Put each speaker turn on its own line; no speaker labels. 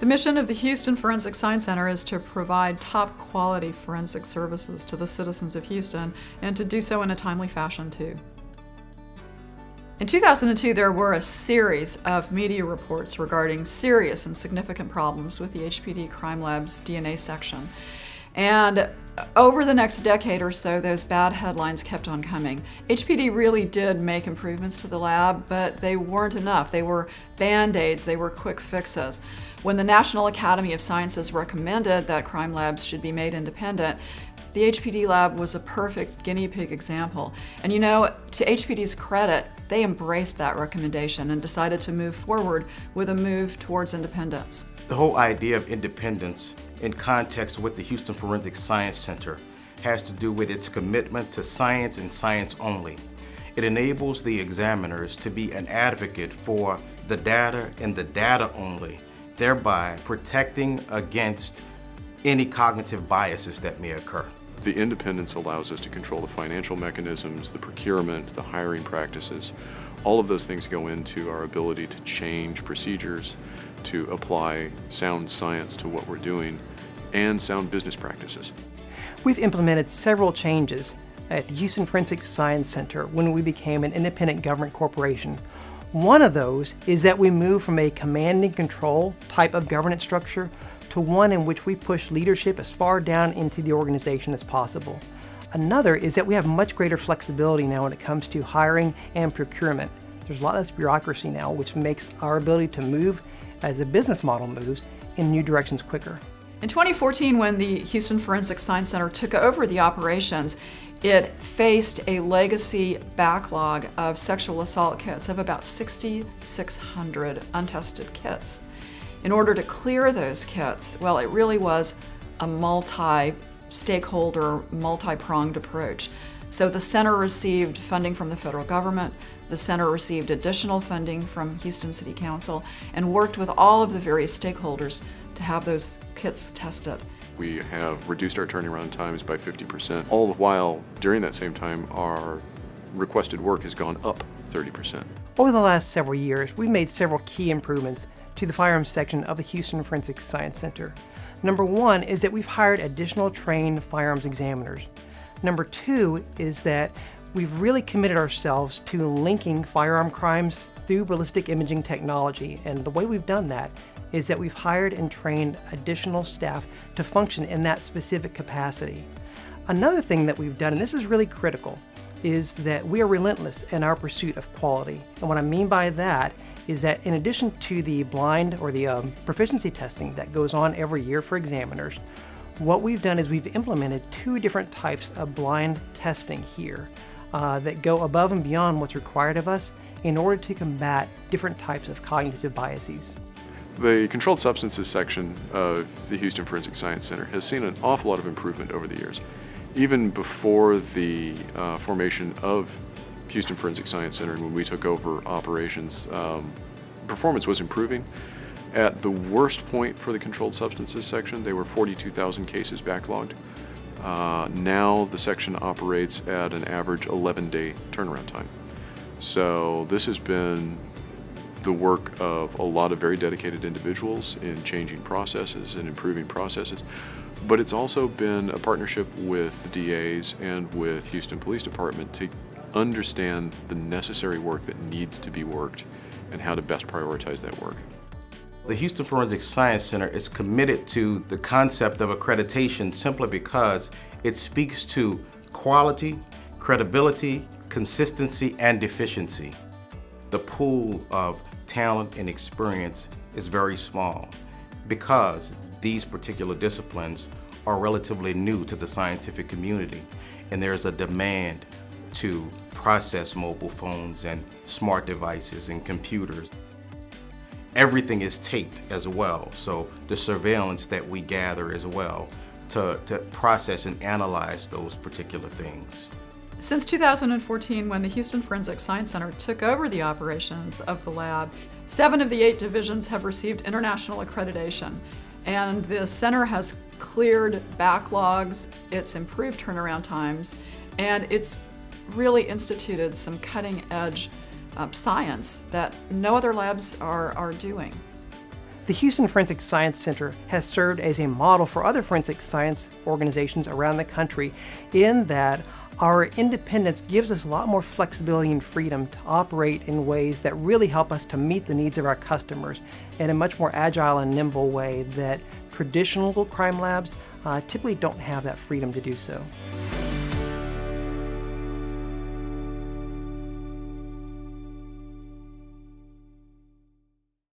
The mission of the Houston Forensic Science Center is to provide top quality forensic services to the citizens of Houston, and to do so in a timely fashion too. In 2002, there were a series of media reports regarding serious and significant problems with the HPD Crime Lab's DNA section. And over the next decade or so, those bad headlines kept on coming. HPD really did make improvements to the lab, but they weren't enough. They were band-aids, they were quick fixes. When the National Academy of Sciences recommended that crime labs should be made independent, the HPD lab was a perfect guinea pig example. And you know, to HPD's credit, they embraced that recommendation and decided to move forward with a move towards independence.
The whole idea of independence in context with the Houston Forensic Science Center has to do with its commitment to science and science only. It enables the examiners to be an advocate for the data and the data only, thereby protecting against any cognitive biases that may occur.
The independence allows us to control the financial mechanisms, the procurement, the hiring practices. All of those things go into our ability to change procedures, to apply sound science to what we're doing, and sound business practices.
We've implemented several changes at the Houston Forensic Science Center when we became an independent government corporation. One of those is that we moved from a command and control type of governance structure to one in which we push leadership as far down into the organization as possible. Another is that we have much greater flexibility now when it comes to hiring and procurement. There's a lot less bureaucracy now, which makes our ability to move as a business model moves in new directions quicker.
In 2014, when the Houston Forensic Science Center took over the operations, it faced a legacy backlog of sexual assault kits of about 6,600 untested kits. In order to clear those kits, well, it really was a multi-stakeholder, multi-pronged approach. So the center received funding from the federal government, the center received additional funding from Houston City Council, and worked with all of the various stakeholders to have those kits tested.
We have reduced our turnaround times by 50%. All the while, during that same time, our requested work has gone up 30%.
Over the last several years, we've made several key improvements to the firearms section of the Houston Forensic Science Center. Number one is that we've hired additional trained firearms examiners. Number two is that we've really committed ourselves to linking firearm crimes through ballistic imaging technology. And the way we've done that is that we've hired and trained additional staff to function in that specific capacity. Another thing that we've done, and this is really critical, is that we are relentless in our pursuit of quality. And what I mean by that is that in addition to the blind or the proficiency testing that goes on every year for examiners, what we've done is we've implemented two different types of blind testing here that go above and beyond what's required of us in order to combat different types of cognitive biases.
The controlled substances section of the Houston Forensic Science Center has seen an awful lot of improvement over the years. Even before the formation of Houston Forensic Science Center and when we took over operations, performance was improving. At the worst point for the controlled substances section, they were 42,000 cases backlogged. Now the section operates at an average 11-day turnaround time. So this has been the work of a lot of very dedicated individuals in changing processes and improving processes. But it's also been a partnership with the DAs and with Houston Police Department to understand the necessary work that needs to be worked and how to best prioritize that work.
The Houston Forensic Science Center is committed to the concept of accreditation simply because it speaks to quality, credibility, consistency, and efficiency. The pool of talent and experience is very small because these particular disciplines are relatively new to the scientific community, and there's a demand to process mobile phones and smart devices and computers. Everything is taped as well, so the surveillance that we gather as well to process and analyze those particular things.
Since 2014, when the Houston Forensic Science Center took over the operations of the lab, 7 of the 8 divisions have received international accreditation. And the center has cleared backlogs, it's improved turnaround times, and it's really instituted some cutting-edge science that no other labs are doing.
The Houston Forensic Science Center has served as a model for other forensic science organizations around the country in that our independence gives us a lot more flexibility and freedom to operate in ways that really help us to meet the needs of our customers in a much more agile and nimble way that traditional crime labs typically don't have that freedom to do so.